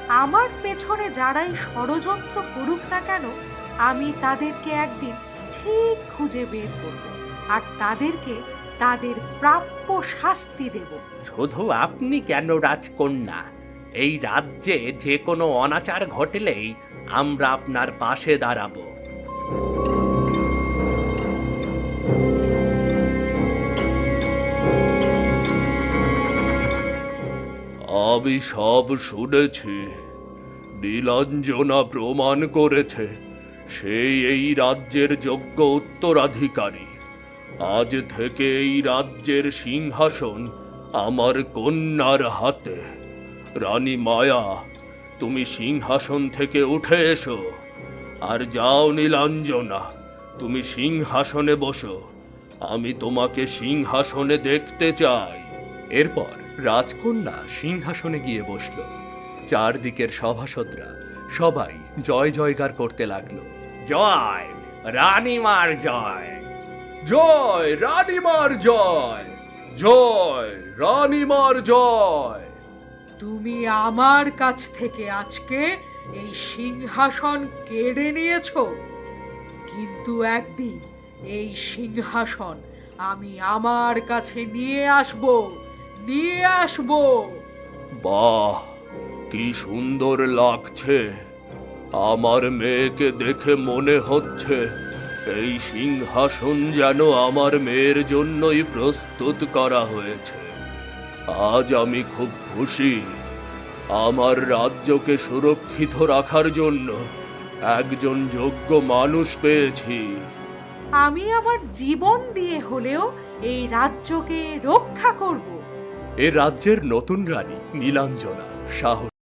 আমার পেছনে যারাই ষড়যন্ত্র করুক না কেন, আমি তাদেরকে একদিন ঠিক খুঁজে বের করব আর তাদেরকে তাদের প্রাপ্য শাস্তি দেব। শুধু আপনি কেন রাজকন্যা, এই রাজ্যে যে কোনো অনাচার ঘটলেই আমরা আপনার পাশে দাঁড়াবো। আমি সব শুনেছি। নীলাঞ্জনা প্রমাণ করেছে সেই এই রাজ্যের যোগ্য উত্তরাধিকারী। আজ থেকে এই রাজ্যের সিংহাসন আমার কন্যার হাতে। রানী মায়া, তুমি সিংহাসন থেকে উঠে এসো। আর যাও নীলাঞ্জনা, তুমি সিংহাসনে বসো। আমি তোমাকে সিংহাসনে দেখতে চাই। এরপর রাজকন্যা সিংহাসনে গিয়ে বসল। চারদিকের সভাসদরা সবাই জয় জয়গার করতে লাগলো। জয় রানীমার জয়, জয় রানীমার জয়, জয় রানীমার জয়। তুমি আমার কাছ থেকে আজকে এই সিংহাসন কেড়ে নিয়েছো, কিন্তু একদিন এই সিংহাসন আমি আমার কাছে নিয়ে আসব। বাহ, কি সুন্দর লাগছে। আমার মেয়েকে দেখে মনে হচ্ছে এই সিংহাসন যেন আমার মেয়ের জন্যই প্রস্তুত করা হয়েছে। আজ আমি খুব খুশি। আমার রাজ্যকে সুরক্ষিত রাখার জন্য একজন যোগ্য মানুষ পেয়েছি। আমি আমার জীবন দিয়ে হলেও এই রাজ্যকে রক্ষা করব। এ রাজ্যের নতুন রানী নীলাঞ্জনা সাহস